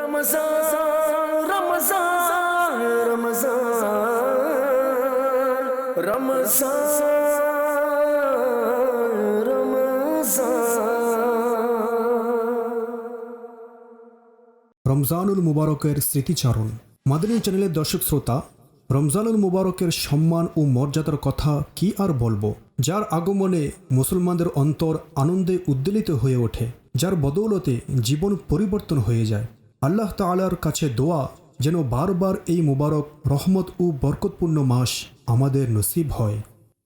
रमजान रमजान रमजान रमजान রমজানুল মুবারকের স্মৃতিচারণ। মাদানী চ্যানেলের দর্শক শ্রোতা, রমজানুল মুবারকের সম্মান ও মর্যাদার কথা কি আর বলবো, যার আগমনে মুসলমানদের অন্তর আনন্দে উদ্বেলিত হয়ে ওঠে, যার বদৌলতে জীবন পরিবর্তন হয়ে যায়। আল্লাহ তাআলার কাছে দোয়া যেন বারবার এই মুবারক রহমত ও বরকতপূর্ণ মাস আমাদের নসিব হয়।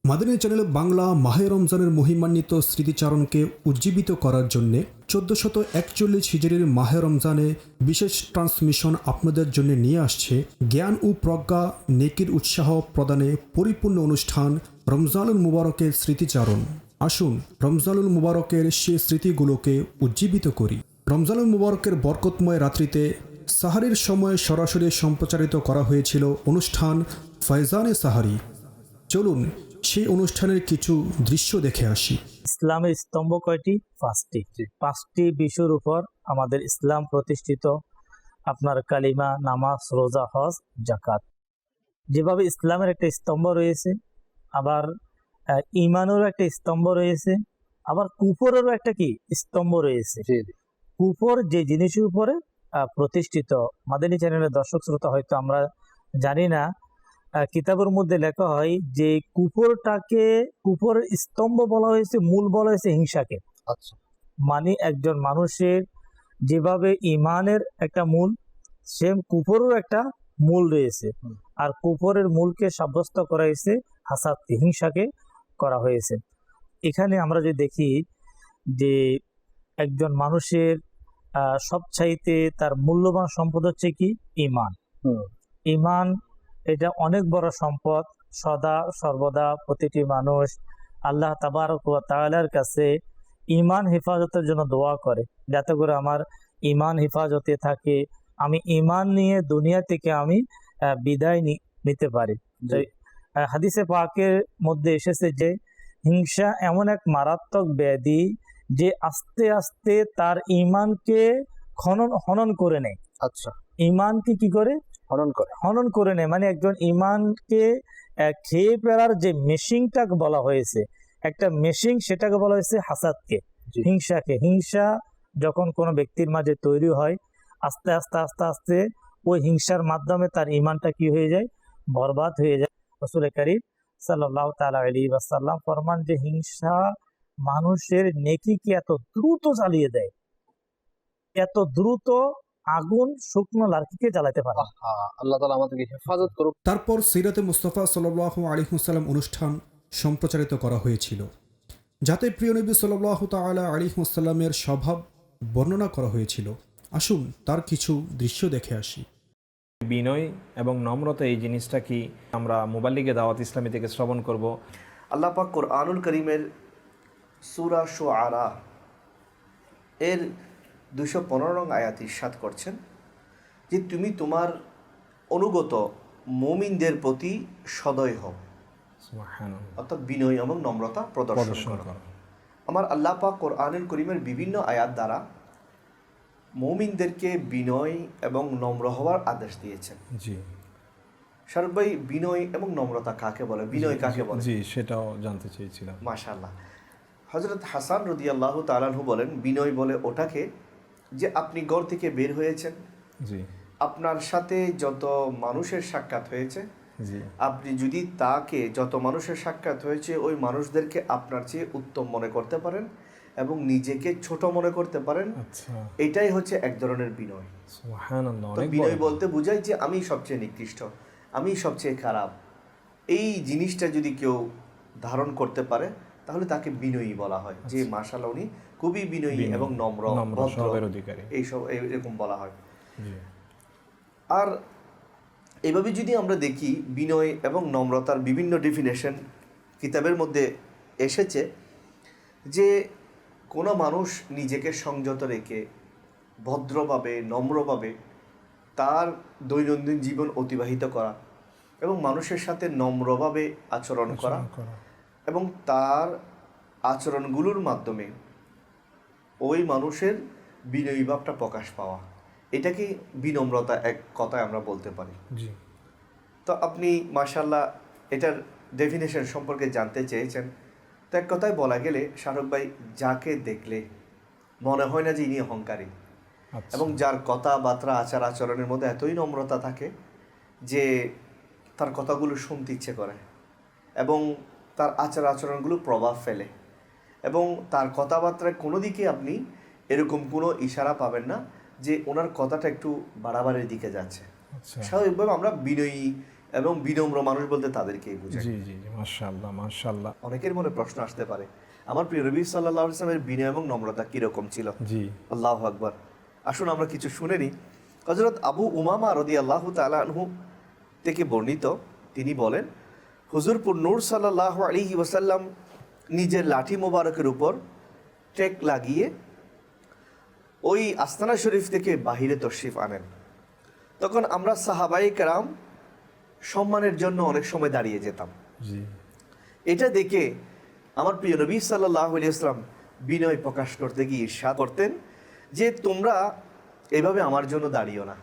মাদানী চ্যানেল বাংলা মাহে রমজানের মহিমান্বিত স্মৃতিচারণকে উজ্জীবিত করার জন্যে 1441 হিজরির মাহে রমজানে বিশেষ ট্রান্সমিশন আপনাদের জন্য নিয়ে আসছে জ্ঞান ও প্রজ্ঞা নেকির উৎসাহ প্রদানে পরিপূর্ণ অনুষ্ঠান রমজানুল মুবারকের স্মৃতিচারণ। আসুন রমজানুল মুবারকের সে স্মৃতিগুলোকে উজ্জীবিত করি। রমজানুল মুবারকের বরকতময় রাত্রিতে সাহারির সময় সরাসরি সম্প্রচারিত করা হয়েছিল অনুষ্ঠান ফয়জানে সাহারি। চলুন সেই অনুষ্ঠানের কিছু দৃশ্য দেখে আসি। ইসলামের স্তম্ভ কয়টি? পাঁচটি বিষয়ের উপর আমাদের ইসলাম প্রতিষ্ঠিত। আপনার কালিমা, নামাজ, রোজা, হজ, জাকাত। যেভাবে ইসলামের একটা স্তম্ভ রয়েছে, আবার ইমানেরও একটা স্তম্ভ রয়েছে, আবার কুফরেরও একটা কি স্তম্ভ রয়েছে। কুফর যে জিনিসের উপরে প্রতিষ্ঠিত, মাদানী চ্যানেলের দর্শক শ্রোতা হয়তো আমরা জানি না, কিতাবের মধ্যে লেখা হয় যে কুফরের স্তম্ভ বলা হয়েছে, মূল বলা হয়েছে হিংসাকে। আচ্ছা, মানে একজন মানুষের যেভাবে ইমানের একটা মূল, সেম কুফরেরও একটা মূল রয়েছে। আর কুফরের মূলকে সাব্যস্ত করা হয়েছে হাসাদকে, হিংসাকে করা হয়েছে। এখানে আমরা যদি দেখি যে একজন মানুষের সবচাইতে তার মূল্যবান সম্পদ হচ্ছে কি? ইমান। ইমান এটা অনেক বড় সম্পদ। সদা সর্বদা প্রতিটি মানুষ আল্লাহ তাবারক ওয়া তাআলার কাছে ইমান হেফাজতের জন্য দোয়া করে, যাতে করে আমার ইমান হেফাজতে থাকে, আমি ইমান নিয়ে দুনিয়া থেকে আমি বিদায় নিতে পারি। হাদিসে পাকের মধ্যে এসেছে যে হিংসা এমন এক মারাত্মক ব্যাধি যে আস্তে আস্তে তার ইমানকে হনন করে নেয়। আচ্ছা, ইমানকে কি করে? হনন করে নেয়। মানে একজন ইমানকে খেয়ে ফেলার যে মেশিনটাকে বলা হয়েছে, একটা মেশিন, সেটাকে বলা হয়েছে হাসাদকে, হিংসাকে। হিংসা যখন কোনো ব্যক্তির মাঝে তৈরি হয়, আস্তে আস্তে আস্তে আস্তে ওই হিংসার মাধ্যমে তার ইমানটা কি হয়ে যায়? বরবাদ হয়ে যায়। রাসূল কারীম সাল্লাল্লাহু তাআলা আলাইহি ওয়াসাল্লাম ফরমান যে হিংসা মানুষের নেকিকে এত দ্রুত জ্বালিয়ে দেয়, এত দ্রুত আগুন শুকনো লার্কিকে জ্বালাতে পারে। আল্লাহ তাআলা আমাদেরকে হেফাজত করুক। তারপর সিরাতে মুস্তাফা সাল্লাল্লাহু আলাইহি ওয়াসাল্লাম অনুষ্ঠান সম্প্রচারিত করা হয়েছিল, যাতে প্রিয় নবী সাল্লাল্লাহু তাআলা আলাইহি ওয়াসাল্লামের স্বভাব বর্ণনা করা হয়েছিল। আসুন তার কিছু দৃশ্য দেখে আসি। বিনয় এবং নম্রতা, এই জিনিসটা কি আমরা মুবাল্লিগে দাওয়াত ইসলামী থেকে শ্রবণ করব। আল্লাহ পাক কোরআনুল কারীমের সূরা শুআরা এর 215 নং আয়াত ইরশাদ করছেন যে তুমি তোমার অনুগত মুমিনদের প্রতি সদয় হও, অর্থাৎ বিনয় এবং নম্রতা প্রদর্শন করো। আমার আল্লাহ পাক কোরআনুল কারীমের বিভিন্ন আয়াত দ্বারা মুমিনদেরকে বিনয় এবং নম্র হওয়ার আদেশ দিয়েছেন। জি শারুক ভাই, বিনয় এবং নম্রতা কাকে বলে? বিনয় কাকে বলে? জি, সেটাও জানতে চেয়েছিলাম। মাশাআল্লাহ। হযরত হাসান রাদিয়াল্লাহু তাআলা আনহু বলেন, বিনয় বলে ওটাকে যে আপনি ঘর থেকে বের হয়েছেন, জি, আপনার সাথে যত মানুষের সাক্ষাৎ হয়েছে, জি, আপনি যদি তাকে, যত মানুষের সাক্ষাৎ হয়েছে ওই মানুষদেরকে আপনার চেয়ে উত্তম মনে করতে পারেন এবং নিজেকে ছোট মনে করতে পারেন, আচ্ছা, এটাই হচ্ছে এক ধরনের বিনয়। সুবহানাল্লাহ। তো বিনয় বলতে বোঝায় যে আমি সবচেয়ে নিকৃষ্ট, আমি সবচেয়ে খারাপ। এই জিনিসটা যদি কেউ ধারণ করতে পারে তাহলে তাকে বিনয়ী বলা হয়, যে মাশাআল্লাহ উনি খুবই বিনয়ী এবং নম্র স্বভাবের অধিকারী, এইসব এরকম বলা হয়। আর এভাবে যদি আমরা দেখি, বিনয় এবং নম্রতার বিভিন্ন ডেফিনেশন কিতাবের মধ্যে এসেছে যে কোনো মানুষ নিজেকে সংযত রেখে ভদ্রভাবে, নম্রভাবে তার দৈনন্দিন জীবন অতিবাহিত করা এবং মানুষের সাথে নম্রভাবে আচরণ করা এবং তার আচরণগুলোর মাধ্যমে ওই মানুষের বিনয়ী ভাবটা প্রকাশ পাওয়া, এটাকে বিনম্রতা এক কথায় আমরা বলতে পারি। জি তো আপনি মাশাআল্লাহ এটার ডেফিনেশন সম্পর্কে জানতে চেয়েছেন। তো এক কথায় বলা গেলে শাহরুখ ভাই, যাকে দেখলে মনে হয় না যে ইনি অহংকারী, আচ্ছা এবং যার কথাবার্তা আচার আচরণের মধ্যে এতই নম্রতা থাকে যে তার কথাগুলো শুনতে ইচ্ছে করে, এবং তার আচার আচরণগুলো প্রভাব ফেলে, এবং তার কথাবার্তায় কোনো দিকে আপনি এরকম কোনো ইশারা পাবেন না যে ওনার কথাটা একটু বাড়াবাড়ির দিকে যাচ্ছে। আচ্ছা স্বাভাবিকভাবে আমরা বিনয়ী এবং বিনম্র মানুষ বলতে তাদেরকেই বুঝাই। জি জি জি মাশাআল্লাহ মাশাআল্লাহ। অনেকের মনে প্রশ্ন আসতে পারে, আমার প্রিয় নবী সাল্লাল্লাহু আলাইহি ওয়াসাল্লামের বিনয় এবং নম্রতা কীরকম ছিল? জি আল্লাহু আকবার। আসুন আমরা কিছু শুনে নিই। হযরত আবু উমামা রাদিয়াল্লাহু তাআলা আনহু থেকে বর্ণিত, তিনি বলেন, হুজুরপুর নূর সাল্লাল্লাহু আলাইহি ওয়াসাল্লাম নিজের লাঠি মোবারকের উপর টেক লাগিয়ে ওই আস্তানা শরীফ থেকে বাহিরে তশরিফ আনেন। তখন আমরা সাহাবায়ে কেরাম সম্মানের জন্য অনেক সময় দাঁড়িয়ে যেতাম। জি এটা দেখে আমার প্রিয় নবী সাল্লাল্লাহু আলাইহি ওয়াসাল্লাম বিনয় প্রকাশ করতে গিয়ে ইরশাদ করতেন যে তোমরা এভাবে আমার জন্য দাঁড়িও না।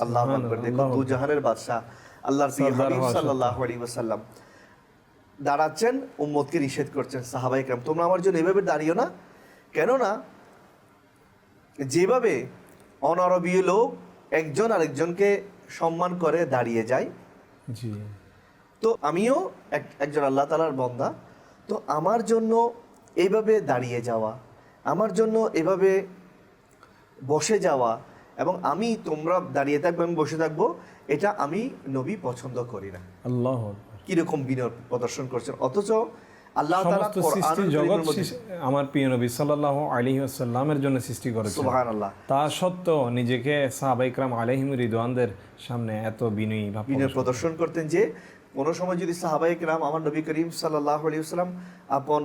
আল্লাহু আকবার। দেখুন, দু জাহানের বাদশা আল্লাহর প্রিয় হাবিব সাল্লাল্লাহু আলাইহি ওয়াসাল্লাম দাঁড়াচ্ছেন, উম্মতকে নিষেধ করছেন, সাহাবায়ে কেরাম তোমরা আমার জন্য এভাবে দাঁড়িও না। কেননা যেভাবে অনারবীয় লোক একজন আরেকজনকে সম্মান করে দাঁড়িয়ে যায়, জি তো আমিও একজন আল্লাহ তাআলার বান্দা, তো আমার জন্য এইভাবে দাঁড়িয়ে যাওয়া, আমার জন্য এভাবে বসে যাওয়া, এবং আমি তোমরা দাঁড়িয়ে থাকবে আমি বসে থাকবো, এটা আমি নবী পছন্দ করি না। আল্লাহ কিরকম বিনয় প্রদর্শন করছেন, অথচ আল্লাহ তাআলা সমস্ত সৃষ্টি জগৎ আমার প্রিয় নবী সাল্লাল্লাহু আলাইহি ওয়াসাল্লামের জন্য সৃষ্টি করেছেন। সুবহানাল্লাহ। তা সত্ত্বেও নিজেকে সাহাবায়ে কেরাম আলাইহিম রিদওয়ানদের সামনে এত বিনয়ী ভাব বিনয় প্রদর্শন করতেন যে কোনো সময় যদি সাহাবায়ে কেরাম আমার নবী করিম সাল্লাল্লাহু আলাইহি ওয়াসাল্লাম আপন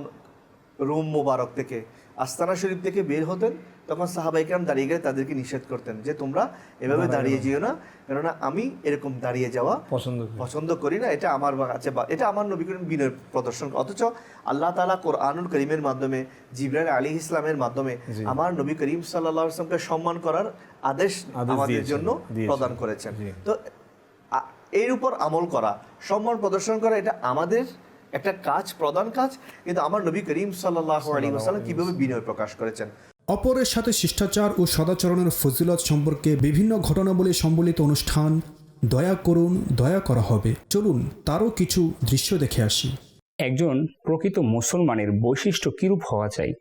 রুম মুবারক থেকে আস্তানা শরীফ থেকে বের হতেন, তখন সাহাবায়ে কেরাম দাঁড়িয়ে গেলে তাদেরকে নিষেধ করতেন যে তোমরা এভাবে দাঁড়িয়ে যেও না, কেননা আমি এরকম দাঁড়িয়ে যাওয়া পছন্দ করি না, এটা আমার কাছে এটা আমার নবী করিম বিনয় প্রদর্শন। অথচ আল্লাহ তাআলা কোরআনুল কারীমের মাধ্যমে জিবরাইল আলাইহিস সালামের মাধ্যমে আমার নবী করিম সাল্লাল্লাহু আলাইহি ওয়াসাল্লামকে সম্মান করার আদেশ আমাদের জন্য প্রদান করেছেন। তো এর উপর আমল করা, সম্মান প্রদর্শন করা, এটা আমাদের একটা কাজ, প্রধান কাজ। কিন্তু আমার নবী করিম সাল্লাল্লাহু আলাইহি ওয়াসাল্লাম কিভাবে বিনয় প্রকাশ করেছেন। অপরের সাথে শিষ্টাচার ও সদাচরণের ফজিলত সম্পর্কে বিভিন্ন ঘটনাবলী সম্বলিত অনুষ্ঠান দয়া করুন দয়া করা হবে, চলুন তারও কিছু দৃশ্য দেখে আসি। একজন প্রকৃত মুসলমানের বৈশিষ্ট্য কিরূপ হওয়া চাই?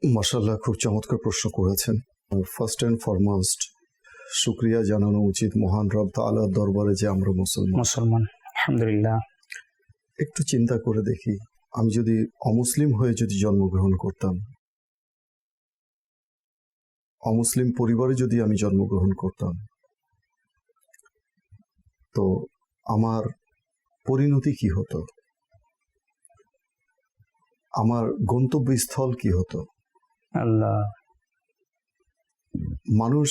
মাশাআল্লাহ, খুব চমৎকার প্রশ্ন করেছেন। ফার্স্ট অ্যান্ড ফরমোস্ট শুকরিয়া জানানো উচিত মহান রব তাআলার দরবারে যে আমরা মুসলমান। আলহামদুলিল্লাহ। একটু চিন্তা করে দেখি, আমি যদি অমুসলিম হয়ে যদি জন্মগ্রহণ করতাম, অমুসলিম পরিবারে যদি আমি জন্মগ্রহণ করতাম, তো আমার পরিণতি কি হতো, আমার গন্তব্যস্থল কি হতো। আল্লাহ। মানুষ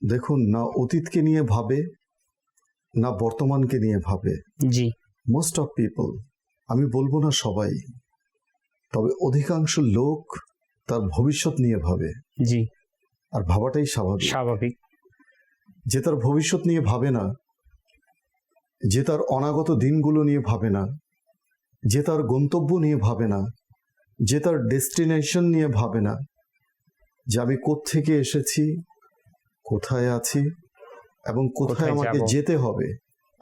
দেখুন, না অতীতকে নিয়ে ভাবে, না বর্তমানকে নিয়ে ভাবে। জি। মোস্ট অফ পিপল, আমি বলবো না সবাই, তবে অধিকাংশ লোক তার ভবিষ্যৎ নিয়ে ভাবে। জি। আর ভাবাটাই স্বাভাবিক। যে তার ভবিষ্যৎ নিয়ে ভাবে না, যে তার অনাগত দিনগুলো নিয়ে ভাবে না, যে তার গন্তব্য নিয়ে ভাবে না, যে তার ডেস্টিনেশন নিয়ে ভাবে না, যে আমি কোত্থেকে এসেছি, কোথায় আছি এবং কোথায় আমাকে যেতে হবে,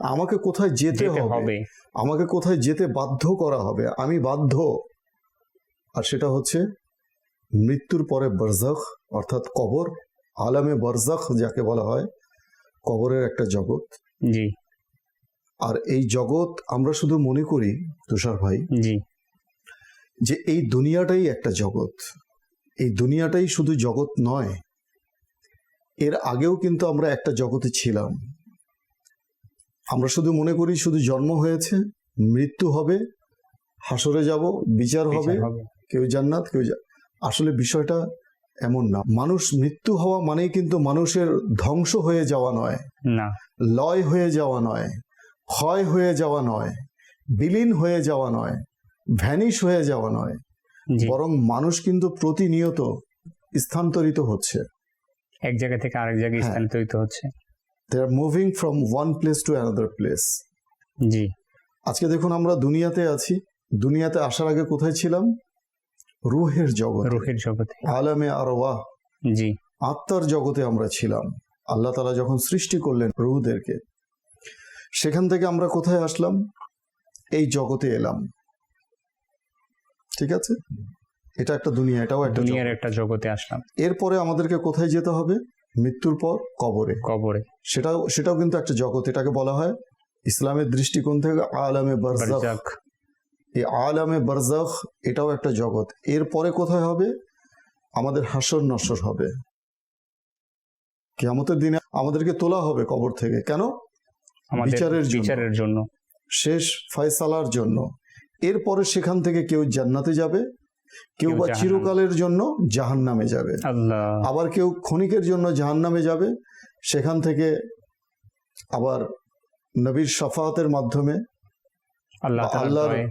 আমাকে কোথায় যেতে হবে, আমাকে কোথায় যেতে বাধ্য করা হবে, আমি বাধ্য। আর সেটা হচ্ছে মৃত্যুর পরে বারজাখ, অর্থাৎ কবর, আলামে বারজাখ যাকে বলা হয়, কবরের একটা জগৎ। জি। আর এই জগৎ আমরা শুধু মনে করি তুষার ভাই, জি, যে এই দুনিয়াটাই একটা জগৎ। এই দুনিয়াটাই শুধু জগৎ নয়, এর আগেও কিন্তু আমরা একটা জগতে ছিলাম। আমরা শুধু মনে করি শুধু জন্ম হয়েছে, মৃত্যু হবে, হাসরে যাব, বিচার হবে, কেউ জান্নাত কেউ আসলে বিষয়টা এমন না। মানুষ মৃত্যু হওয়া মানেই কিন্তু মানুষের ধ্বংস হয়ে যাওয়া নয়, না, লয় হয়ে যাওয়া নয়, ক্ষয় হয়ে যাওয়া নয়, বিলীন হয়ে যাওয়া নয়, ভ্যানিশ হয়ে যাওয়া নয়, বরং মানুষ কিন্তু প্রতিনিয়ত স্থানান্তরিত হচ্ছে। এক জায়গা থেকে আরেক জায়গায় হ্যাঁ। স্থানান্তরিত হচ্ছে। They are moving from one place to another place. জি, আজকে দেখুন আমরা দুনিয়াতে আছি, দুনিয়াতে আসার আগে কোথায় ছিলাম? রুহের জগৎ, রুহের জগতে। আলামে আরওয়াহ, জি, আত্মার জগতে আমরা ছিলাম। আল্লাহ তাআলা যখন সৃষ্টি করলেন রুহদেরকে, সেখান থেকে আমরা কোথায় আসলাম? এই জগতে এলাম। ঠিক আছে, এটা একটা দুনিয়া, এটাও একটা দুনিয়ার জগৎ। একটা জগতে আসলাম। এরপরে আমাদেরকে কোথায় যেতে হবে? মৃত্যুর পর কবরে। কবরে। সেটাও কিন্তু একটা জগৎ। এটাকে বলা হয় ইসলামের দৃষ্টিকোণ থেকে আলামে বারজাখ। বারজাখ। এই আলামে বারজাখ এটাও একটা জগৎ। এরপরে কোথায় হবে? আমাদের হাসর নসর হবে। কিয়ামতের দিনে আমাদেরকে তোলা হবে কবর থেকে। কেন? আমাদের বিচারের জন্য, শেষ ফয়সালার জন্য। এরপরে সেখান থেকে কেউ জান্নাতে যাবে, কেউ বা জাহান্নামে। চিরকালের জন্য জাহান্নামে যাবে, আল্লাহ। আবার কেউ ক্ষণিকের জন্য জাহান্নামে যাবে। সেখান থেকে আবার নবীর শাফাতের মাধ্যমে, আল্লাহ তাআলার আল্লাহর দয়ায়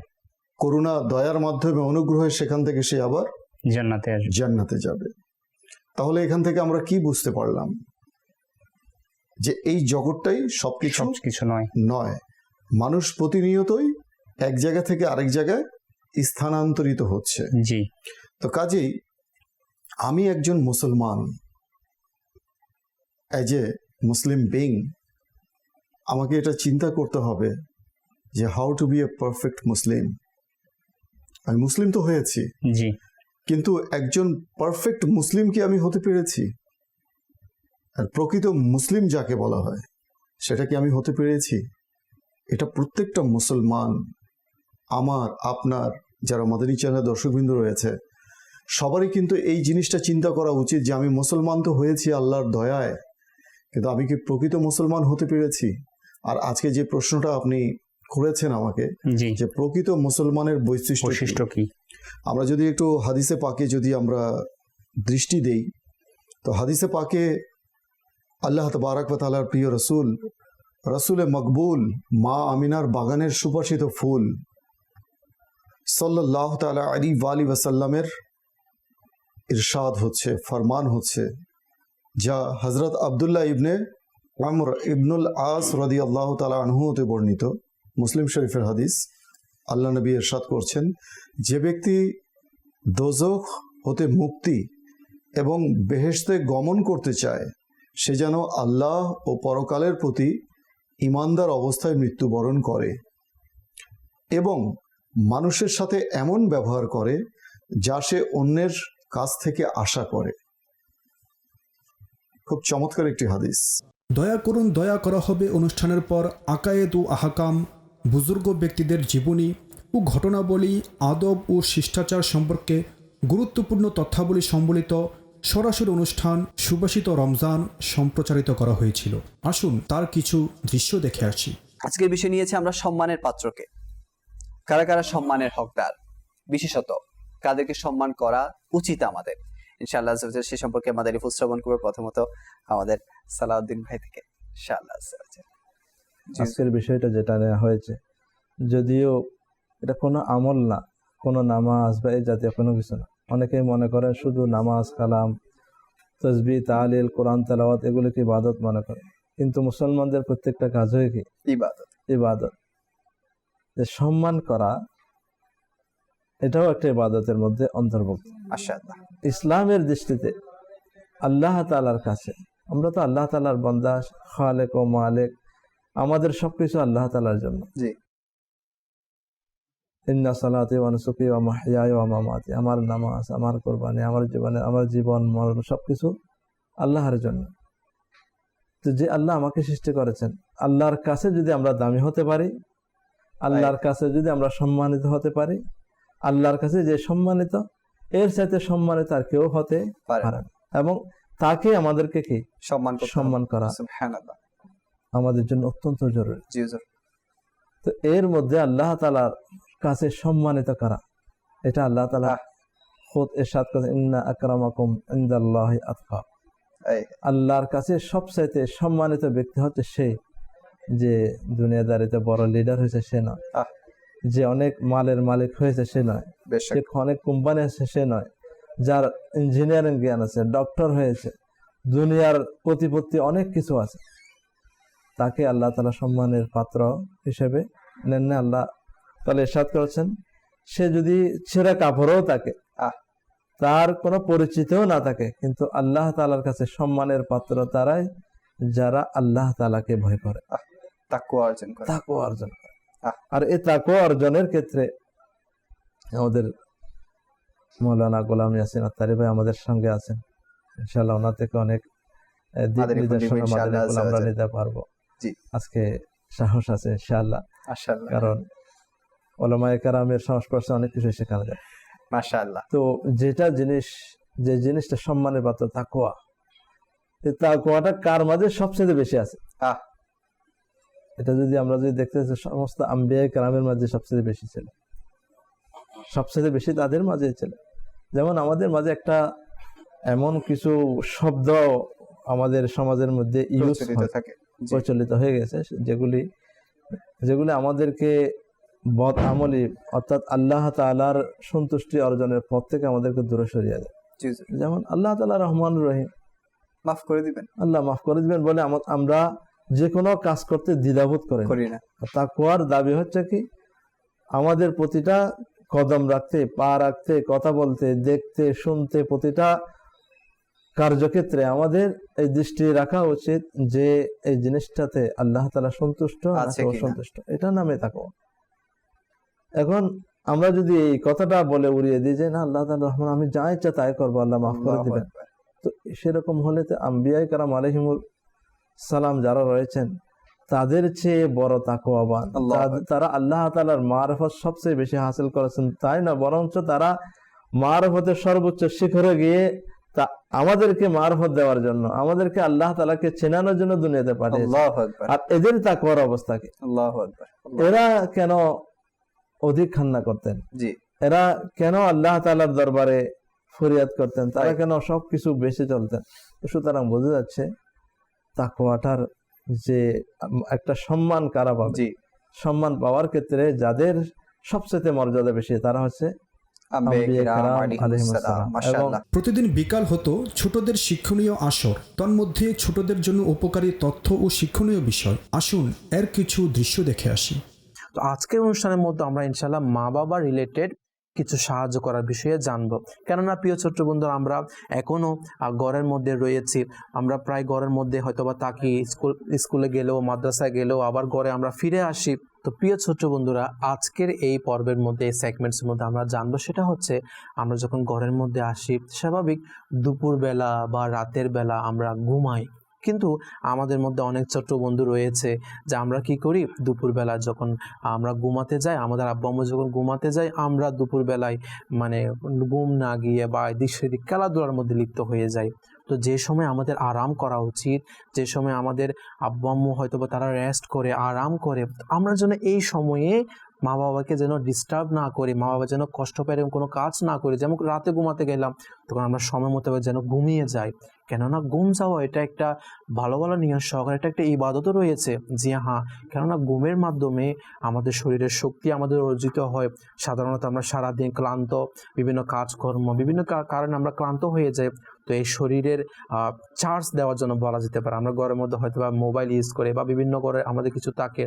করুণা দয়ার মাধ্যমে, অনুগ্রহে সেখান থেকে সে আবার জান্নাতে আসবে। জান্নাতে যাবে। তাহলে এখান থেকে আমরা কি বুঝতে পারলাম? যে এই জগৎটাই সবকিছু সবকিছু নয়। নয়। মানুষ প্রতিনিয়তই এক জায়গা থেকে আরেক জায়গায় স্থানান্তরিত হচ্ছে। জি, তো কাজেই আমি একজন মুসলমান, অ্যাজ এ মুসলিম বিং, আমাকে এটা চিন্তা করতে হবে যে how to be a perfect Muslim. আমি মুসলিম তো হয়েছি, জি, কিন্তু একজন পারফেক্ট মুসলিম কি আমি হতে পেরেছি? আর প্রকৃত মুসলিম যাকে বলা হয় সেটা কি আমি হতে পেরেছি? এটা প্রত্যেকটা মুসলমান, আমার, আপনার, যারা মাদানী চ্যানেলের দর্শকবৃন্দ রয়েছে, সবারই কিন্তু এই জিনিসটা চিন্তা করা উচিত যে আমি মুসলমান তো হয়েছি আল্লাহর দয়ায়, কিন্তু আমি কি প্রকৃত মুসলমান হতে পেরেছি? আর আজকে যে প্রশ্নটা আপনি করেছেন আমাকে, জি, যে প্রকৃত মুসলমানের বৈশিষ্ট্য বৈশিষ্ট্য কি? আমরা যদি একটু হাদিসে পাকে যদি আমরা দৃষ্টি দেই, তো হাদিসে পাকে আল্লাহ তাবারাক ওয়া তাআলার প্রিয় রসুলে মকবুল, মা আমিনার বাগানের সুবাসিত ফুল সাল্লাল্লাহু তাআলা আলাইহি ওয়াসাল্লামের ইরশাদ হচ্ছে, ফরমান হচ্ছে, যা হযরত আব্দুল্লাহ ইবনে আমর ইবনুল আস রাদিয়াল্লাহু তাআলা আনহু হতে বর্ণিত, মুসলিম শরীফের হাদিস। আল্লাহ নবী ইরশাদ করছেন, যে ব্যক্তি দোজখ হতে মুক্তি এবং বেহেশতে গমন করতে চায়, সে যেন আল্লাহ ও পরকালের প্রতি ঈমানদার অবস্থায় মৃত্যুবরণ করে এবং মানুষের সাথে এমন ব্যবহার করে যা সে অন্যের কাছ থেকে আশা করে। খুব চমৎকার একটি হাদিস। দয়া করুন দয়া করা হবে অনুষ্ঠানের পর আকায়েদ ও আহকাম, বুজুর্গ ব্যক্তিদের জীবনী ও ঘটনাবলী, আদব ও শিষ্টাচার সম্পর্কে গুরুত্বপূর্ণ তথ্যাবলী সম্বলিত সরাসরি অনুষ্ঠান সুবাসিত রমজান সম্প্রচারিত করা হয়েছিল। আসুন তার কিছু দৃশ্য দেখে আসি। আজকের বিষয় নিয়েছি আমরা সম্মানের পাত্রকে। কারা কারা সম্মানের হকদার, বিশেষত কাদেরকে সম্মান করা উচিত আমাদের, ইনশাআল্লাহ সে সম্পর্কে আমাদের উপস্থাপন করবো প্রথমত আমাদের সালাউদ্দিন ভাই থেকে। ইনশাআল্লাহ আজকের বিষয়টা যেটা নেওয়া হয়েছে, যদিও এটা কোনো আমল না, কোনো নামাজ বা এই জাতীয় কোনো কিছু না। অনেকেই মনে করেন শুধু নামাজ, কালাম, তাসবিহ, তাহলিল, কোরআন তেলাওয়াত এগুলোকে ইবাদত মনে করে, কিন্তু মুসলমানদের প্রত্যেকটা কাজই কি ইবাদত। যে সম্মান করা, এটাও একটা ইবাদতের মধ্যে অন্তর্ভুক্ত। মাশাআল্লাহ। ইসলামের দৃষ্টিতে আল্লাহ তাআলার কাছে, আমরা তো আল্লাহ তাআলার বান্দা, খালেক ও মালিক, আমাদের সবকিছু আল্লাহ তাআলার জন্য। জি। ইন্না সালাতি ওয়া নুসুকি ওয়া মাহইয়ায়া ওয়া মামাতি, আমার নামাজ, আমার কুরবানি, আমার জীবন মরণ সবকিছু আল্লাহর জন্য। তো যে আল্লাহ আমাকে সৃষ্টি করেছেন, আল্লাহর কাছে যদি আমরা দামি হতে পারি, আল্লাহর কাছে যদি আমরা সম্মানিত হতে পারি, আল্লাহর কাছে যে সম্মানিত, এর সাথে সম্মানিত আর কেউ হতে পারে না। এবং তাকে আমাদেরকে কি সম্মান করা সুবহানাল্লাহ আমাদের জন্য অত্যন্ত জরুরি। জি হুজুর। তো এর মধ্যে আল্লাহ তাআলার কাছে সম্মানিত করা, এটা আল্লাহ তাআলা খুদ ইরশাদ করেছেন, ইন্না আকরামাকুম ইনদাল্লাহি আতকাকুম। আল্লাহর কাছে সবচাইতে সম্মানিত ব্যক্তি হচ্ছে সে যে দুনিয়াদারিতে বড় লিডার হয়েছে সে নয়, যে অনেক মালের মালিক হয়েছে সে নয়, যে অনেক কোম্পানি আছে সে নয়, যার ইঞ্জিনিয়ারিং জ্ঞান আছে, ডক্টর হয়েছে, দুনিয়ার প্রতিপত্তি অনেক কিছু আছে, তাকে আল্লাহ তাআলা সম্মানের পাত্র হিসেবে নেন না। আল্লাহ তাআলা ইরশাদ করেছেন, সে যদি ছেঁড়া কাপড়ও থাকে, তার কোনো পরিচিতও না থাকে, কিন্তু আল্লাহ তাআলার কাছে সম্মানের পাত্র তারাই যারা আল্লাহ তাআলাকে ভয় করে, তাকওয়া অর্জন করে। তাকওয়া অর্জন করে। আর এই তাকওয়া অর্জনের ক্ষেত্রে আমাদের মৌলানা গোলাম ইয়াসিন আত্তারি ভাই আমাদের সঙ্গে আছেন, ইনশাআল্লাহ ওনার থেকে অনেক দিক নির্দেশনা আমরা নিতে পারবো। আজকে সাহস আছে ইনশাআল্লাহ, কারণ উলামায়ে কেরামের সংস্পর্শে অনেক কিছু শেখানো যায় মাশাআল্লাহ। তো যে জিনিসটা সম্মানের পাত্র তাকওয়া, এই তাকওয়াটা কার মাঝে সবচেয়ে বেশি আছে? এটা যদি আমরা দেখতে চাই, সমস্ত আম্বিয়া কেরামের মাঝে সবচেয়ে বেশি ছিল, সবচেয়ে বেশি তাদের মাঝে ছিল। যেমন আমাদের মাঝে একটা এমন কিছু শব্দ আমাদের সমাজের মধ্যে প্রচলিত হয়ে গেছে, যেগুলি আমাদেরকে বদ আমলি অর্থাৎ আল্লাহ তাআলার সন্তুষ্টি অর্জনের পথ থেকে আমাদেরকে দূরে সরিয়ে দেয়। যেমন আল্লাহ তাআলা রহমান রহিম, মাফ করে দিবেন, আল্লাহ মাফ করে দিবেন বলে আমরা যে কোনো কাজ করতে দ্বিধাবোধ করি না। তাকওয়ার দাবি হচ্ছে কি, আমাদের প্রতিটা কদম রাখতে, পা রাখতে, কথা বলতে, দেখতে, শুনতে, প্রতিটা কার্যক্ষেত্রে আমাদের এই দৃষ্টি রাখা উচিত যে এই জিনিসটাতে আল্লাহ তাআলা সন্তুষ্ট নাকি অসন্তুষ্ট, এটা নামে তাকওয়া। এখন আমরা যদি এই কথাটা বলে উড়িয়ে দিই যে না আল্লাহ তাআলা রহমান, আমি যা ইচ্ছা তাই করবো, আল্লাহ মাফ করে দিবেন, তো সেরকম হলে তো আম্বিয়া কেরাম আলাইহিমুস সালাম যারা রয়েছেন তাদের চেয়ে বড় তাকওয়াবান, তারা আল্লাহ তাআলার মারফত সবচেয়ে বেশি হাসিল করেছেন, তাই না? বরঞ্চ তারা মারফতের সর্বোচ্চ শিখরে গিয়ে আমাদেরকে মারফত দেওয়ার জন্য, আমাদেরকে আল্লাহ তাআলাকে চেনানোর জন্য দুনিয়াতে পাঠিয়েছে। আর এদের তাকওয়ার অবস্থা কি? আল্লাহু আকবার। এরা কেন অধিক খান্না করতেন? এরা কেন আল্লাহ তাআলার দরবারে ফরিয়াদ করতেন? তারা কেন সবকিছু বেশি চলতেন? সুতরাং বোঝা যাচ্ছে তাকওয়াটার যে একটা সম্মান কারা পাবে, সম্মান পাওয়ার ক্ষেত্রে যাদের সবচেয়ে মর্যাদা বেশি তারা হচ্ছে প্রতিদিন বিকাল হতো ছোটদের শিক্ষণীয় আসর, তন্মধ্যে ছোটদের জন্য উপকারী তথ্য ও শিক্ষণীয় বিষয়। আসুন এর কিছু দৃশ্য দেখে আসি। তো আজকের অনুষ্ঠানের মধ্যে আমরা ইনশাআল্লাহ মা বাবা রিলেটেড কিছু সাহায্য করার বিষয়ে জানবো। কেননা প্রিয় ছোট্ট বন্ধুরা, আমরা এখনো ঘরের মধ্যে রয়েছি, আমরা প্রায় ঘরের মধ্যে হয়তোবা থাকি, স্কুলে গেলেও, মাদ্রাসায় গেলেও আবার ঘরে আমরা ফিরে আসি। তো প্রিয় ছোট্ট বন্ধুরা, আজকের এই পর্বের মধ্যে, এই সেগমেন্টসের মধ্যে আমরা জানবো সেটা হচ্ছে, আমরা যখন ঘরের মধ্যে আসি, স্বাভাবিক দুপুরবেলা বা রাতের বেলা আমরা ঘুমাই, কিন্তু আমাদের মধ্যে অনেক ছোট্ট বন্ধু রয়েছে যে আমরা কি করি, দুপুরবেলা যখন আমরা ঘুমাতে যাই, আমাদের আব্বু আম্মু যখন ঘুমাতে যাই, আমরা দুপুরবেলায় মানে ঘুম না গিয়ে বা এদিক সেদিক খেলাধুলার মধ্যে লিপ্ত হয়ে যাই। তো যে সময় আমাদের আরাম করা উচিত, যে সময় আমাদের আব্বু আম্মু হয়তো বা তারা রেস্ট করে, আরাম করে, আমরা যেন এই সময়ে মা বাবাকে যেন ডিস্টার্ব না করি, মা বাবা যেন কষ্ট পায় এরকম কোনো কাজ না করি। যেমন রাতে ঘুমাতে গেলাম, তখন আমরা সময় মতো যেন ঘুমিয়ে যাই, কেননা ঘুম যাওয়া এটা একটা ভালো ভালো নিয়ম সহকারে এটা একটা ইবাদতও রয়েছে। জি হ্যাঁ, কেননা ঘুমের মাধ্যমে আমাদের শরীরের শক্তি আমাদের অর্জিত হয়। সাধারণত আমরা সারাদিন ক্লান্ত, বিভিন্ন কাজকর্ম, বিভিন্ন কারণে আমরা ক্লান্ত হয়ে যাই। তো এই শরীরের চার্জ দেওয়ার জন্য বলা যেতে পারে, আমরা ঘরের মধ্যে হয়তো বা মোবাইল ইউজ করে বা বিভিন্ন ঘরে আমাদের কিছু থাকে,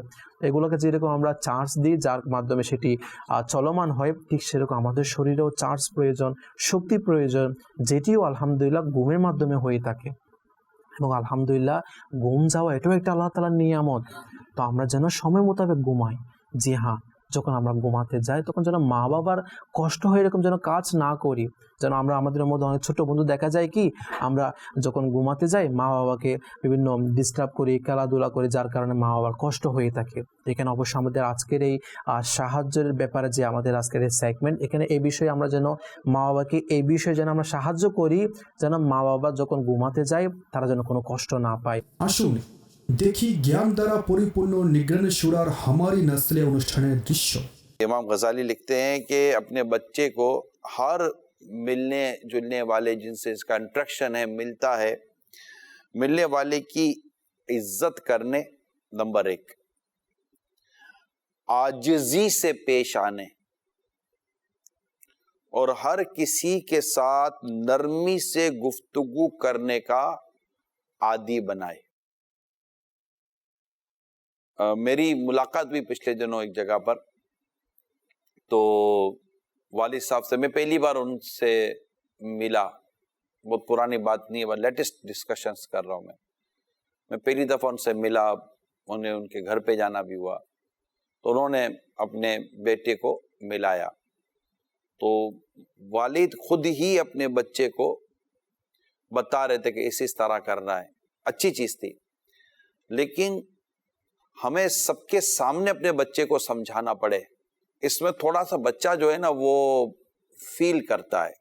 এগুলোকে যেরকম আমরা চার্জ দিই, যার মাধ্যমে সেটি চলমান হয়, ঠিক সেরকম আমাদের শরীরেও চার্জ প্রয়োজন, শক্তি প্রয়োজন, যেটিও আলহামদুলিল্লাহ ঘুমের মাধ্যমে হয়ে থাকে। এবং আলহামদুলিল্লাহ ঘুম যাওয়া এটাও একটা আল্লাহ তাআলার নিয়ামত। তো আমরা যেন সময় মোতাবেক ঘুমাই। জি হ্যাঁ, যখন আমরা ঘুমাতে যাই তখন যেন মা বাবার কষ্ট হয় এরকম যেন কাজ না করি। যেন আমরা আমাদের মধ্যে অনেক ছোট বন্ধু দেখা যায় কি, আমরা যখন ঘুমাতে যাই মা বাবাকে বিভিন্ন ডিস্টার্ব করি, খেলাধুলা করি, যার কারণে মা বাবার কষ্ট হয়ে থাকে। এখানে অবশ্যই আমাদের আজকের এই সাহায্যের ব্যাপারে যে আমাদের আজকের এই সেগমেন্ট, এখানে এই বিষয়ে আমরা যেন মা বাবাকে এই বিষয়ে যেন আমরা সাহায্য করি, যেন মা বাবা যখন ঘুমাতে যায় তারা যেন কোনো কষ্ট না পায়। আসুন দেখি জ্ঞান দ্বারা পরিপূর্ণ নিগরানি শুরার হামারি নসলে অনুষ্ঠানের দৃশ্য। इमाम गजाली लिखते हैं कि अपने बच्चे को हर मिलने जुलने वाले जिनसे इसका इंट्रैक्शन है, मिलता है, मिलने वाले की इज्जत करने, नंबर 1 आजिजी से पेश आने, اور ہر کسی کے ساتھ نرمی سے گفتگو کرنے کا عادی بنائے. میری ملاقات بھی پچھلے دنوں ایک جگہ پر، تو والد صاحب سے میں پہلی بار ان سے ملا. بہت پرانی بات نہیں ہے، لیٹسٹ ڈسکشنز کر رہا ہوں میں پہلی دفعہ ان سے ملا. انہیں ان کے گھر پہ جانا بھی ہوا، تو انہوں نے اپنے بیٹے کو ملایا. تو والد خود ہی اپنے بچے کو بتا رہے تھے کہ اس طرح کرنا ہے. اچھی چیز تھی، لیکن ہمیں سب کے سامنے اپنے بچے کو سمجھانا پڑے. اس میں تھوڑا سا بچہ جو ہے نا وہ فیل کرتا ہے.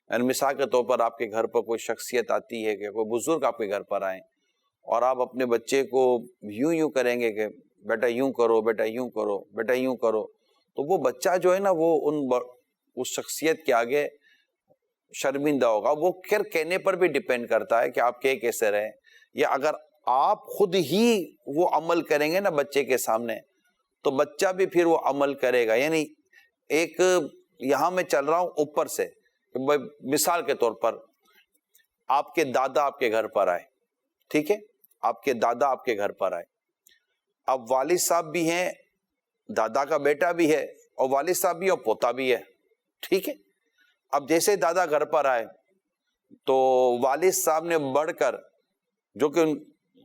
یعنی مثال کے طور پر آپ کے گھر پر کوئی شخصیت آتی ہے کہ کوئی بزرگ آپ کے گھر پر آئیں اور آپ اپنے بچے کو یوں کریں گے کہ بیٹا یوں کرو، بیٹا یوں کرو، بیٹا یوں کرو، تو وہ بچہ جو ہے نا وہ اس شخصیت کے آگے شرمندہ ہوگا. وہ کہنے پر بھی ڈیپینڈ کرتا ہے کہ آپ کیسے رہیں، یا اگر آپ خود ہی وہ عمل کریں گے نا بچے کے سامنے تو بچہ بھی پھر وہ عمل کرے گا. یعنی ایک یہاں میں چل رہا ہوں اوپر سے، مثال کے طور پر آپ کے دادا آپ کے گھر پر آئے، ٹھیک ہے، آپ کے دادا آپ کے گھر پر آئے. اب والد صاحب بھی ہیں، دادا کا بیٹا بھی ہے، اور والد صاحب بھی اور پوتا بھی ہے، ٹھیک ہے. اب جیسے دادا گھر پر آئے تو والد صاحب نے بڑھ کر، جو کہ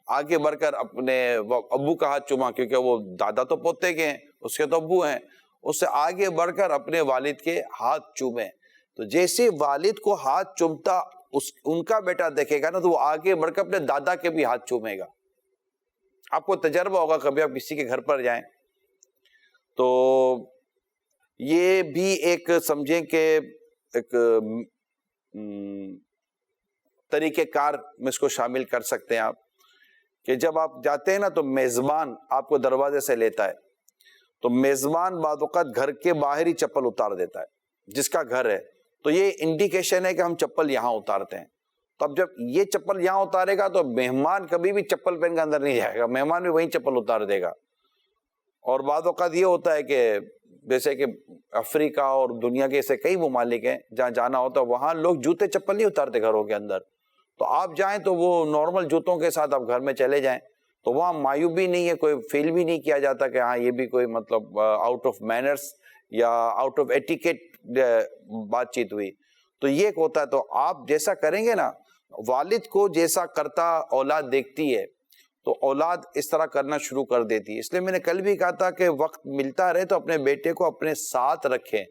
آگے بڑھ کر اپنے ابو کا ہاتھ چوما، کیونکہ وہ دادا تو پوتے کے ہیں، اس کے تو ابو ہیں، اس سے آگے بڑھ کر اپنے والد کے ہاتھ چومے. تو جیسے والد کو ہاتھ چومتا ان کا بیٹا دیکھے گا نا تو وہ آگے بڑھ کر اپنے دادا کے بھی ہاتھ چومے گا. آپ کو تجربہ ہوگا، کبھی آپ کسی کے گھر پر جائیں تو یہ بھی ایک سمجھیں کہ ایک طریقہ کار میں اس کو شامل کر سکتے ہیں آپ، کہ جب آپ جاتے ہیں نا تو میزبان آپ کو دروازے سے لیتا ہے، تو میزبان بعض اوقات گھر کے باہر ہی چپل اتار دیتا ہے جس کا گھر ہے. تو یہ انڈیکیشن ہے کہ ہم چپل یہاں اتارتے ہیں. تو اب جب یہ چپل یہاں اتارے گا تو مہمان کبھی بھی چپل پہن کے اندر نہیں جائے گا، مہمان بھی وہیں چپل اتار دے گا. اور بعض اوقات یہ ہوتا ہے کہ جیسے کہ افریقہ اور دنیا کے ایسے کئی ممالک ہیں جہاں جانا ہوتا ہے، وہاں لوگ جوتے چپل نہیں اتارتے گھروں کے اندر. تو آپ جائیں تو وہ نارمل جوتوں کے ساتھ آپ گھر میں چلے جائیں تو وہاں مایوب بھی نہیں ہے، کوئی فیل بھی نہیں کیا جاتا کہ ہاں یہ بھی کوئی مطلب آؤٹ آف مینرز یا آؤٹ آف ایٹیکیٹ بات چیت ہوئی. تو یہ ایک ہوتا ہے. تو آپ جیسا کریں گے نا، والد کو جیسا کرتا اولاد دیکھتی ہے تو اولاد اس طرح کرنا شروع کر دیتی ہے. اس لیے میں نے کل بھی کہا تھا کہ وقت ملتا رہے تو اپنے بیٹے کو اپنے ساتھ رکھیں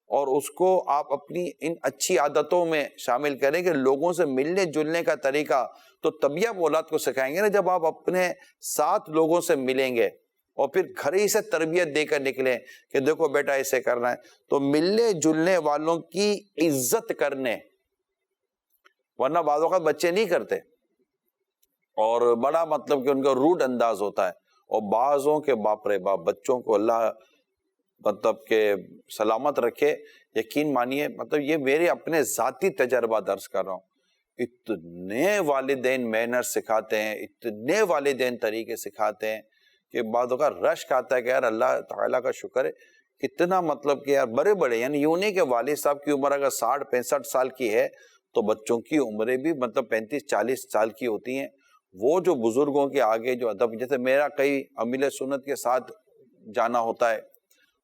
اور اس کو آپ اپنی ان اچھی عادتوں میں شامل کریں کہ لوگوں سے ملنے جلنے کا طریقہ. تو تبھی آپ اولاد کو سکھائیں گے نا جب آپ اپنے ساتھ لوگوں سے ملیں گے اور پھر گھر ہی سے تربیت دے کر نکلیں کہ دیکھو بیٹا ایسے کرنا ہے. تو ملنے جلنے والوں کی عزت کرنے، ورنہ بعض اوقات بچے نہیں کرتے اور بڑا مطلب کہ ان کا روڈ انداز ہوتا ہے. اور بعضوں کے باپ رے باپ بچوں کو اللہ مطلب کہ سلامت رکھے. یقین مانیے، مطلب یہ میرے اپنے ذاتی تجربہ درس کر رہا ہوں، اتنے والدین مینر سکھاتے ہیں، اتنے والدین طریقے سکھاتے ہیں کہ بعض اوقات رشک آتا ہے کہ یار اللہ تعالیٰ کا شکر ہے کتنا مطلب کہ یار بڑے بڑے، یعنی یوں نہیں کہ والد صاحب کی عمر اگر 60-65 سال کی ہے تو بچوں کی عمریں بھی مطلب 35-40 سال کی ہوتی ہیں. وہ جو بزرگوں کے آگے جو ادب، جیسے میرا کئی امیل سنت کے ساتھ جانا ہوتا ہے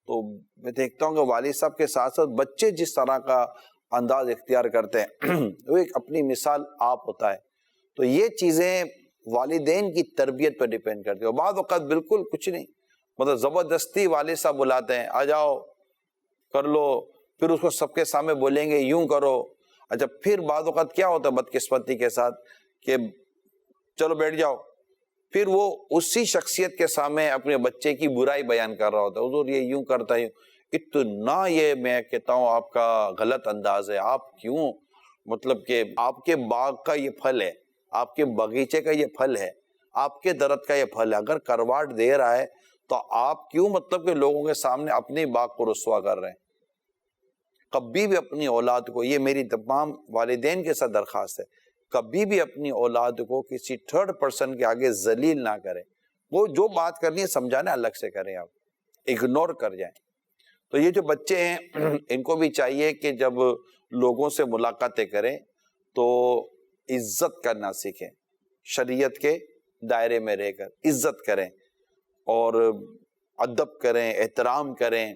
تو میں دیکھتا ہوں کہ والد صاحب کے ساتھ ساتھ بچے جس طرح کا انداز اختیار کرتے ہیں وہ ایک اپنی مثال آپ ہوتا ہے. تو یہ چیزیں والدین کی تربیت پر ڈیپینڈ کرتی ہے. اور بعض اوقات بالکل کچھ نہیں، مطلب زبردستی والد صاحب بلاتے ہیں، آ جاؤ کر لو، پھر اس کو سب کے سامنے بولیں گے یوں کرو. اچھا پھر بعض اوقات کیا ہوتا ہے بدقسمتی کے ساتھ کہ چلو بیٹھ جاؤ، پھر وہ اسی شخصیت کے سامنے اپنے بچے کی برائی بیان کر رہا ہوتا ہے، حضور یہ یوں کرتا ہے. اتنا یہ میں کہتا ہوں آپ کا غلط انداز ہے. آپ کیوں مطلب کہ آپ کے باغ کا یہ پھل ہے، آپ کے باغیچے کا یہ پھل ہے، آپ کے درخت کا یہ پھل ہے، اگر کرواٹ دے رہا ہے تو آپ کیوں مطلب کہ لوگوں کے سامنے اپنے باغ کو رسوا کر رہے ہیں. کبھی بھی اپنی اولاد کو، یہ میری تمام والدین کے ساتھ درخواست ہے، کبھی بھی اپنی اولاد کو کسی تھرڈ پرسن کے آگے ذلیل نہ کریں. وہ جو بات کرنی ہے سمجھانا الگ سے کریں، آپ اگنور کر جائیں. تو तो ये जो बच्चे हैं इनको भी चाहिए कि जब लोगों से मुलाकातें करें तो इज्जत करना सीखें, शरीयत के दायरे में रहकर इज्जत करें और अदब करें, एहतराम करें।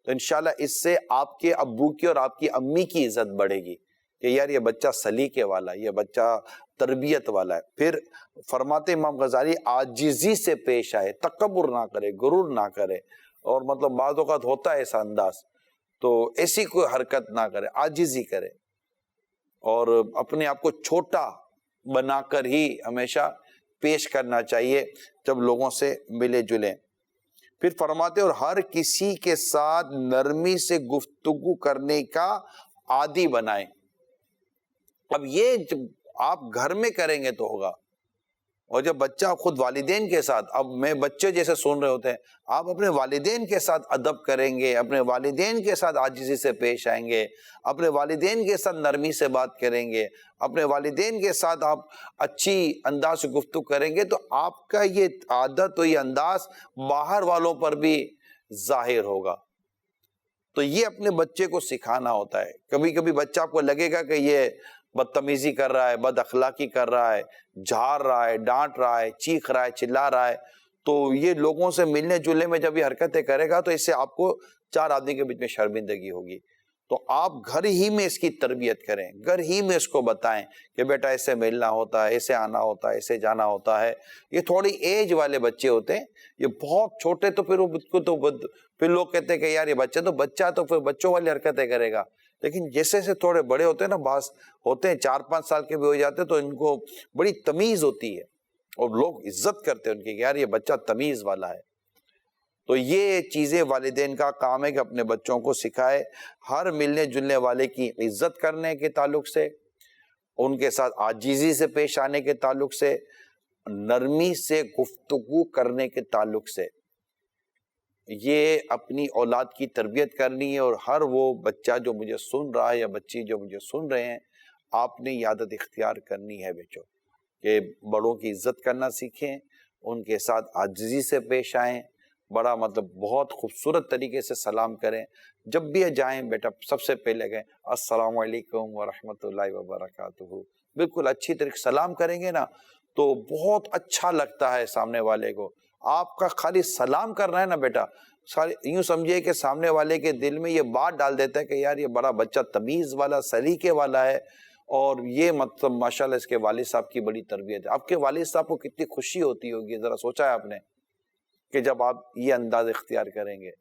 तो इंशाल्लाह इससे आपके अब्बू की और आपकी अम्मी की इज्जत बढ़ेगी कि यार ये बच्चा सलीके वाला, ये बच्चा तरबियत वाला है। फिर फरमाते इमाम गजाली आजिजी से पेश आए, तकब्बुर ना करे, गुरूर ना करे, और मतलब बाज़ औक़ात होता है ऐसा अंदाज, तो ऐसी कोई हरकत ना करे, आजिजी करे और अपने आप को छोटा बनाकर ही हमेशा पेश करना चाहिए जब लोगों से मिले जुले। फिर फरमाते और हर किसी के साथ नरमी से गुफ्तगू करने का आदी बनाएं। अब ये जब आप घर में करेंगे तो होगा, और जब बच्चा खुद वालिदैन के साथ, अब मैं बच्चे जैसे सुन रहे होते हैं, आप अपने वालिदैन के साथ अदब करेंगे, अपने वालिदैन के साथ आजिज़ी से पेश आएंगे, अपने वालिदैन के साथ नरमी से बात करेंगे, अपने वालिदैन के साथ आप अच्छी अंदाज से गुफ्तगू करेंगे, तो आपका ये आदत और ये अंदाज बाहर वालों पर भी जाहिर होगा। तो ये अपने बच्चे को सिखाना होता है। कभी कभी बच्चा आपको लगेगा कि ये बदतमीजी कर रहा है, बद अखलाकी कर रहा है, झाड़ रहा है, डांट रहा है, चीख रहा है, चिल्ला रहा है, तो ये लोगों से मिलने जुलने में जब ये हरकतें करेगा तो इससे आपको चार आदमी के बीच में शर्मिंदगी होगी। तो आप घर ही में इसकी तरबियत करें, घर ही में इसको बताएं कि बेटा ऐसे मिलना होता है, ऐसे आना होता है, ऐसे जाना होता है। ये थोड़ी एज वाले बच्चे होते हैं, ये बहुत छोटे तो फिर वो तो फिर लोग कहते हैं कि यार ये बच्चा तो फिर बच्चों वाली हरकतें करेगा। लेकिन जैसे जैसे थोड़े बड़े होते हैं ना, बास होते हैं 4-5 साल के भी हो जाते हैं, तो इनको बड़ी तमीज होती है और लोग इज्जत करते हैं उनकी कि यार ये बच्चा तमीज वाला है। तो ये चीजें वालिदैन का काम है कि अपने बच्चों को सिखाए, हर मिलने जुलने वाले की इज्जत करने के ताल्लुक से, उनके साथ आजीजी से पेश आने के ताल्लुक से, नरमी से गुफ्तगू करने के ताल्लुक से, ये अपनी औलाद की तरबियत करनी है। और हर वो बच्चा जो मुझे सुन रहा है या बच्ची जो मुझे सुन रहे हैं, आपने ये आदत इख्तियार करनी है बच्चों कि बड़ों की इज्जत करना सीखें, उनके साथ आजिज़ी से पेश आएं, बड़ा मतलब बहुत खूबसूरत तरीके से सलाम करें। जब भी जाएं बेटा सबसे पहले कहें अस्सलामु अलैकुम व रहमतुल्लाहि व बरकातुहू। बिल्कुल अच्छी तरीके से सलाम करेंगे ना तो बहुत अच्छा लगता है सामने वाले को। आपका खाली सलाम करना है ना बेटा, यूं समझिए कि सामने वाले के दिल में ये बात डाल देता है कि यार ये बड़ा बच्चा तमीज़ वाला, सलीके वाला है, और ये मतलब माशाल्लाह इसके वालिद साहब की बड़ी तरबियत है। आपके वालिद साहब को कितनी खुशी होती होगी, ज़रा सोचा है आपने कि जब आप ये अंदाज इख्तियार करेंगे,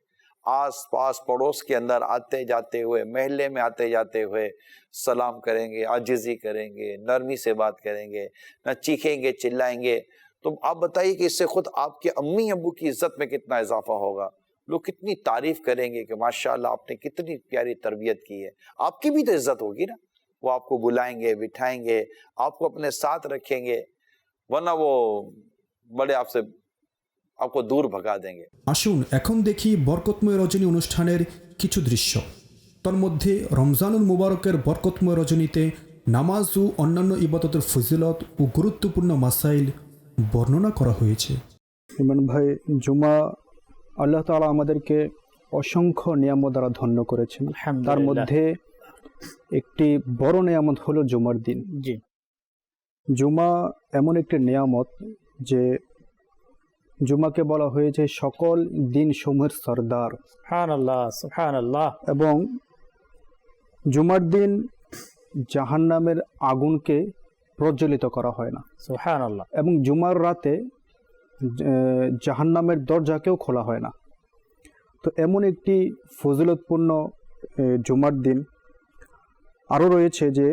आस पास पड़ोस के अंदर आते जाते हुए, महल्ले में आते जाते हुए सलाम करेंगे, आजिज़ी करेंगे, नरमी से बात करेंगे, ना चीखेंगे चिल्लाएंगे, तो आप बताइए कि इससे खुद आपके अम्मी अब्बू की इज्जत में कितना इजाफा होगा। लोग कितनी तारीफ करेंगे कि माशाल्लाह आपने कितनी प्यारी तरबियत की है। आपकी भी तो इज्जत होगी ना, वो आपको बुलाएंगे, बिठाएंगे, आपको अपने साथ रखेंगे, वरना वो बड़े आपको दूर भगा देंगे। আসুন এখন দেখি বরকতময় রজনী অনুষ্ঠানের কিছু দৃশ্য। তন্মধ্যে রমজানুল মুবারকের বরকতময় রজনীতে নামাজ ও অন্যান্য ইবাদতের ফজিলত ও গুরুত্বপূর্ণ মাসাইল বর্ণনা করা হয়েছে। ইমরান ভাই, জুমা আল্লাহ তাআলা আমাদেরকে অসংখ্য নিয়ামত দ্বারা ধন্য করেছেন। তার মধ্যে একটি বড় নিয়ামত হলো জুমার দিন। জি, জুমা এমন একটি নিয়ামত যে জুমাকে বলা হয়েছে সকল দিন সমূহের সরদার। সুবহানাল্লাহ, সুবহানাল্লাহ। এবং জুমার দিন জাহান্নামের আগুনকে প্রজ্বলিত করা হয় না। সুবহানাল্লাহ। এবং জুমার রাতে জাহান্নামের দরজাকেও খোলা হয় না। তো এমন একটি ফজিলতপূর্ণ জুমার দিন আরও রয়েছে যে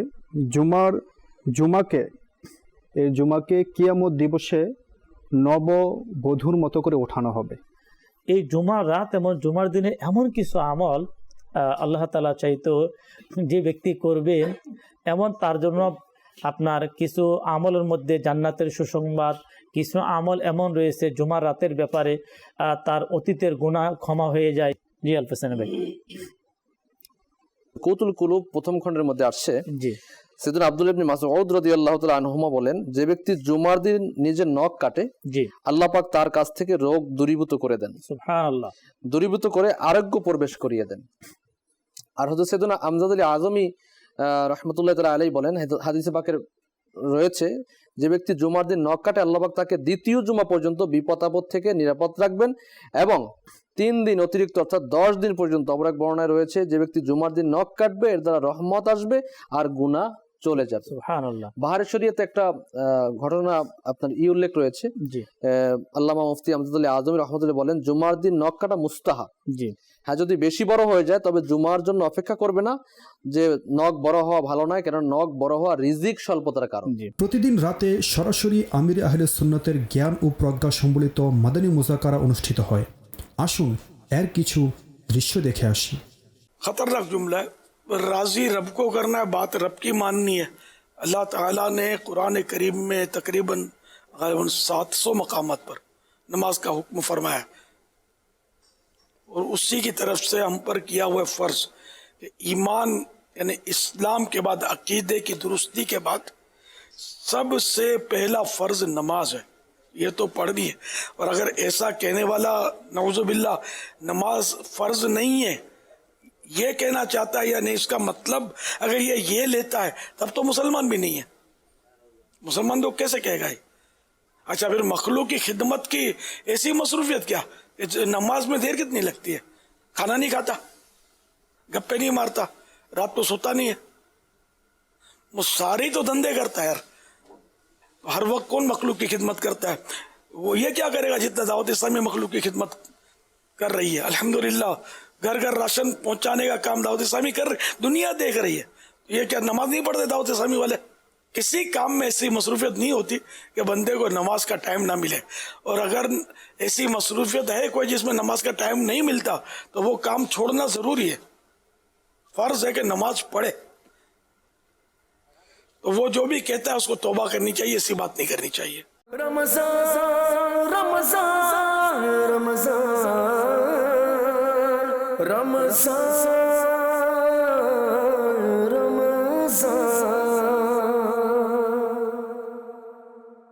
জুমাকে কিয়ামত দিবসে নববধূর মতো করে ওঠানো হবে। এই জুমার রাত এবং জুমার দিনে এমন কিছু আমল আল্লাহ তাআলা চাইতো যে ব্যক্তি করবে, এমন তার জন্য আপনার কিছু আমলের মধ্যে জান্নাতের সুসংবাদ, কিছু আমল এমন রয়েছে জুমার রাতের ব্যাপারে তার অতীতের গুনাহ ক্ষমা হয়ে যায়। জি আলফাসান ভাই। কৌতুল কুলুব প্রথম খণ্ডের মধ্যে আসছে জি, সেদিন আব্দুল্লাহ ইবনে মাসউদ রাদিয়াল্লাহু তাআলা আনহুমা বলেন, যে ব্যক্তি জুমার দিন নিজের নখ কাটে, জি, আল্লাহ পাক তার কাছ থেকে রোগ দূরীভূত করে দেন, সুবহানাল্লাহ, দূরীভূত করে আরোগ্য প্রবেশ করিয়ে দেন। আর হযরত সাইয়েদনা আমজাদ আলী আজমি রাহমাতুল্লাহ তাআলা আলাইহি বলেন, হাদিসে পাকের রয়েছে, যে ব্যক্তি জুমার দিন নখ কাটে আল্লাহ পাক তাকে দ্বিতীয় জুমা পর্যন্ত বিপদ আপদ থেকে নিরাপদ রাখবেন, এবং 3 দিন অতিরিক্ত অর্থাৎ 10 দিন পর্যন্ত, অপর এক বর্ণনায় রয়েছে, যে ব্যক্তি জুমার দিন নখ কাটবে এর দ্বারা রহমত আসবে আর গুনাহ চলে যাবে। সুবহানাল্লাহ। বাহারের শরীয়তে একটা ঘটনা আপনার উল্লেখ রয়েছে, জি, আল্লামা মুফতি আমজাদ আলী আজমি রাহমাতুল্লাহ বলেন, জুমার দিন নখ কাটা মুস্তাহাব। জি, হ্যাঁ, যদি বেশি বড় হয়ে যায় তবে জুমার জন্য অপেক্ষা করবে না, যে নখ বড় হওয়া ভালো নয়, কারণ নখ বড় হওয়া রিজিক স্বল্পতার কারণ। প্রতিদিন রাতে সরাসরি আমির আহলে সুন্নতের জ্ঞান ও প্রজ্ঞা সম্বলিত মাদানী মুজাকারা অনুষ্ঠিত হয়। আসুন এর কিছু দৃশ্য দেখে আসি। खतरनाक जुमला है, राजी रब को करना है, बात रब की माननी है। अल्लाह ताला ने कुरान करीम में तकरीबन 700 मकामात पर नमाज का हुक्म फरमाया, और उसी की तरफ से हम पर किया हुआ फ़र्ज कि ईमान यानी इस्लाम के बाद, अकीदे की दुरुस्ती के बाद सबसे पहला फ़र्ज नमाज है, ये तो पढ़नी है। और अगर ऐसा कहने वाला नऊज़ुबिल्लाह नमाज फ़र्ज नहीं है ये कहना चाहता है या नहीं, इसका मतलब अगर ये लेता है तब तो मुसलमान भी नहीं है। मुसलमान तो कैसे कहेगा ये? अच्छा, फिर मखलूक की खिदमत की ऐसी मसरूफियत क्या? नमाज में देर कितनी लगती है? खाना नहीं खाता, गप्पे नहीं मारता, रात को सोता नहीं है, वो सारे तो धंधे करता है यार। हर वक्त कौन मखलूक की खिदमत करता है? वो ये क्या करेगा जितना दावत इस्लामी मखलूक की खिदमत कर रही है। अल्हम्दुलिल्लाह घर घर राशन पहुंचाने का काम दावत इस्लामी कर रही, दुनिया देख रही है। ये क्या नमाज नहीं पढ़ते दावत इस्लामी वाले? किसी काम में ऐसी मसरूफियत नहीं होती कि बंदे को नमाज का टाइम ना मिले, और अगर ऐसी मसरूफियत है कोई जिसमें नमाज का टाइम नहीं मिलता तो वो काम छोड़ना ज़रूरी है। फ़र्ज है कि नमाज पढ़े, तो वो जो भी कहता है उसको तौबा करनी चाहिए, ऐसी बात नहीं करनी चाहिए। रमज़ान रमज़ान रमज़ान रमज़ान रमज़ान